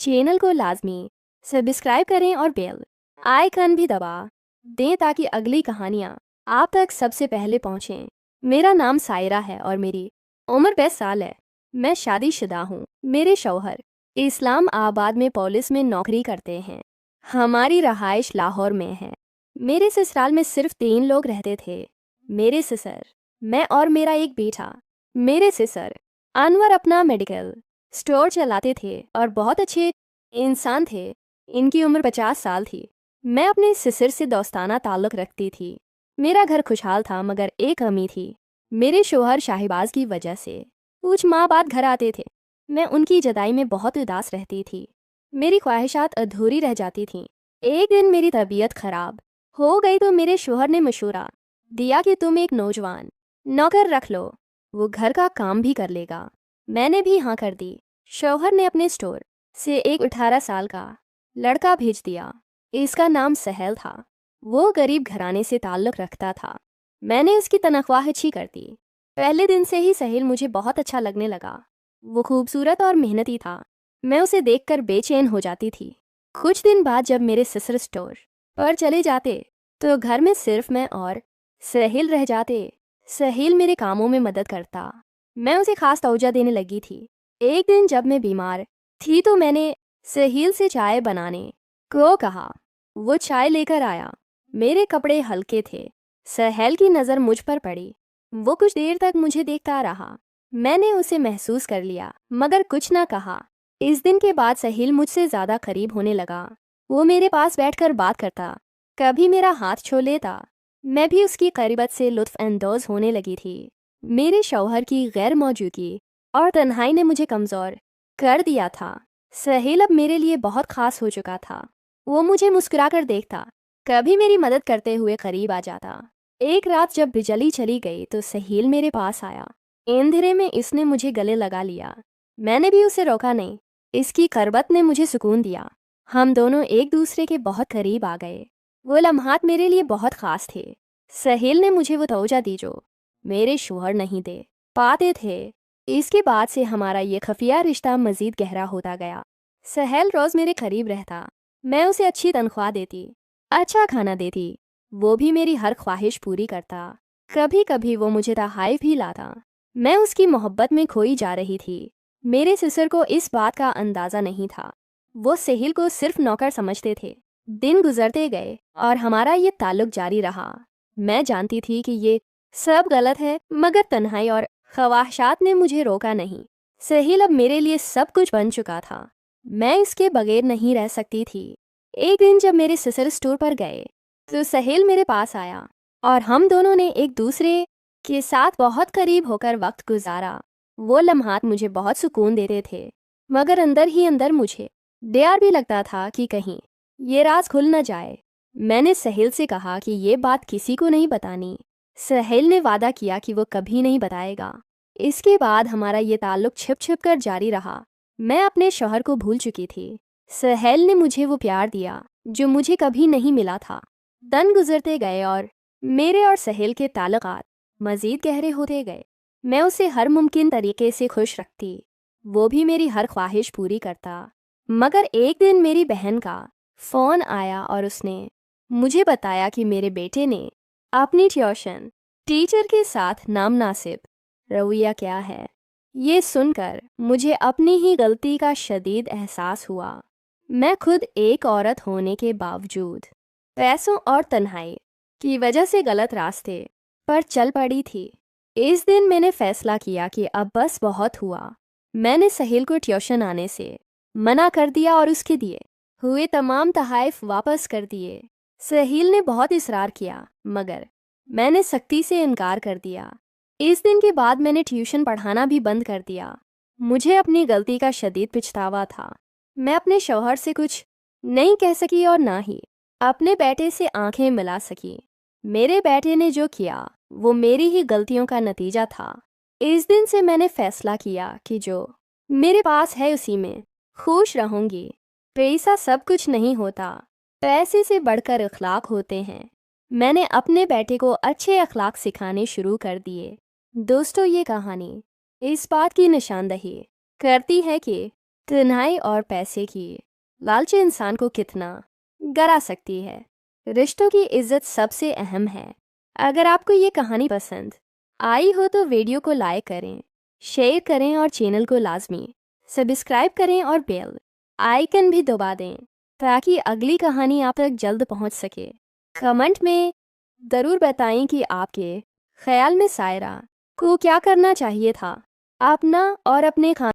Channel को लाजमी subscribe करें और बेल आइकन भी दबा दें ताकि अगली कहानियाँ आप तक सबसे पहले पहुँचें। मेरा नाम सायरा है और मेरी उम्र 22 साल है। मैं शादीशुदा हूँ। मेरे शौहर इस्लाम आबाद में पुलिस में नौकरी करते हैं। हमारी रहाइश लाहौर में है। मेरे ससुराल में सिर्फ 3 लोग रहते थे, मेरे ससुर, मैं और मेरा एक बेटा। मेरे ससुर अनवर अपना मेडिकल स्टोर चलाते थे और बहुत अच्छे इंसान थे। इनकी उम्र 50 साल थी। मैं अपने ससुर से दोस्ताना ताल्लुक़ रखती थी। मेरा घर खुशहाल था, मगर एक कमी थी। मेरे शौहर शाहीबाज की वजह से कुछ माह बाद घर आते थे। मैं उनकी जुदाई में बहुत उदास रहती थी। मेरी ख्वाहिशात अधूरी रह जाती थीं। एक दिन मेरी तबीयत खराब हो गई तो मेरे शौहर ने मशवरा दिया कि तुम एक नौजवान नौकर रख लो, वो घर का काम भी कर लेगा। मैंने भी हाँ कर दी। शौहर ने अपने स्टोर से एक 18 साल का लड़का भेज दिया। इसका नाम सहल था। वो गरीब घराने से ताल्लुक़ रखता था। मैंने उसकी तनख्वाह अच्छी कर दी। पहले दिन से ही सहल मुझे बहुत अच्छा लगने लगा। वो खूबसूरत और मेहनती था। मैं उसे देखकर बेचैन हो जाती थी। कुछ दिन बाद जब मेरे ससुर स्टोर पर चले जाते तो घर में सिर्फ मैं और सहल रह जाते। सहल मेरे कामों में मदद करता। मैं उसे खास तवज्जो देने लगी थी। एक दिन जब मैं बीमार थी तो मैंने सहल से चाय बनाने को कहा। वो चाय लेकर आया। मेरे कपड़े हल्के थे। सहल की नज़र मुझ पर पड़ी। वो कुछ देर तक मुझे देखता रहा। मैंने उसे महसूस कर लिया, मगर कुछ ना कहा। इस दिन के बाद सहल मुझसे ज़्यादा करीब होने लगा। वो मेरे पास बैठकर बात करता, कभी मेरा हाथ छू लेता। मैं भी उसकी करीबत से लुत्फ़ अंदोज़ होने लगी थी। मेरे शौहर की गैर मौजूदगी और तन्हाई ने मुझे कमज़ोर कर दिया था। सहल अब मेरे लिए बहुत ख़ास हो चुका था। वो मुझे मुस्कुराकर देखता, कभी मेरी मदद करते हुए करीब आ जाता। एक रात जब बिजली चली गई तो सहल मेरे पास आया। अंधेरे में इसने मुझे गले लगा लिया। मैंने भी उसे रोका नहीं। इसकी करबत ने मुझे सुकून दिया। हम दोनों एक दूसरे के बहुत करीब आ गए। वो लम्हात मेरे लिए बहुत ख़ास थे। सहल ने मुझे वो तवज्जो दी जो मेरे शौहर नहीं दे पाते थे। इसके बाद से हमारा ये खुफिया रिश्ता मज़ीद गहरा होता गया। सहल रोज़ मेरे करीब रहता। मैं उसे अच्छी तनख्वाह देती, अच्छा खाना देती। वो भी मेरी हर ख्वाहिश पूरी करता। कभी कभी वो मुझे तोहफ़े भी लाता। मैं उसकी मोहब्बत में खोई जा रही थी। मेरे ससुर को इस बात का अंदाज़ा नहीं था। वो सहल को सिर्फ नौकर समझते थे। दिन गुजरते गए और हमारा ये ताल्लुक़ जारी रहा। मैं जानती थी कि ये सब गलत है, मगर तन्हाई और ख्वाहिशात ने मुझे रोका नहीं। सहल अब मेरे लिए सब कुछ बन चुका था। मैं इसके बगैर नहीं रह सकती थी। एक दिन जब मेरे ससुर स्टोर पर गए तो सहल मेरे पास आया और हम दोनों ने एक दूसरे के साथ बहुत करीब होकर वक्त गुजारा। वो लम्हात मुझे बहुत सुकून देते थे, मगर अंदर ही अंदर मुझे डर भी लगता था कि कहीं ये राज खुल न जाए। मैंने सहल से कहा कि ये बात किसी को नहीं बतानी। सहल ने वादा किया कि वो कभी नहीं बताएगा। इसके बाद हमारा ये ताल्लुक़ छिप छिप कर जारी रहा। मैं अपने शौहर को भूल चुकी थी। सहल ने मुझे वो प्यार दिया जो मुझे कभी नहीं मिला था। दिन गुजरते गए और मेरे और सहल के ताल्लुकात मज़ीद गहरे होते गए। मैं उसे हर मुमकिन तरीके से खुश रखती। वो भी मेरी हर ख्वाहिश पूरी करता। मगर एक दिन मेरी बहन का फ़ोन आया और उसने मुझे बताया कि मेरे बेटे ने अपनी ट्यूशन टीचर के साथ नामनासिब रवैया किया है। ये सुनकर मुझे अपनी ही गलती का शदीद एहसास हुआ। मैं खुद एक औरत होने के बावजूद पैसों और तन्हाई की वजह से गलत रास्ते पर चल पड़ी थी। इस दिन मैंने फैसला किया कि अब बस बहुत हुआ। मैंने सहल को ट्यूशन आने से मना कर दिया और उसके दिए हुए तमाम तोहफ़े वापस कर दिए। सहल ने बहुत इसरार किया, मगर मैंने सख्ती से इनकार कर दिया। इस दिन के बाद मैंने ट्यूशन पढ़ाना भी बंद कर दिया। मुझे अपनी गलती का शदीद पछतावा था। मैं अपने शौहर से कुछ नहीं कह सकी और ना ही अपने बेटे से आंखें मिला सकी। मेरे बेटे ने जो किया वो मेरी ही गलतियों का नतीजा था। इस दिन से मैंने फैसला किया कि जो मेरे पास है उसी में खुश रहूंगी। पैसा सब कुछ नहीं होता, पैसे से बढ़कर अखलाक होते हैं। मैंने अपने बेटे को अच्छे अखलाक सिखाने शुरू कर दिए। दोस्तों, ये कहानी इस बात की निशानदही करती है कि तन्हाई और पैसे की लालच इंसान को कितना डरा सकती है। रिश्तों की इज्जत सबसे अहम है। अगर आपको ये कहानी पसंद आई हो तो वीडियो को लाइक करें, शेयर करें और चैनल को लाजमी सब्सक्राइब करें और बेल आइकन भी दबा दें ताकि अगली कहानी आप तक जल्द पहुंच सके। कमेंट में ज़रूर बताएं कि आपके ख्याल में सायरा को क्या करना चाहिए था। अपना और अपने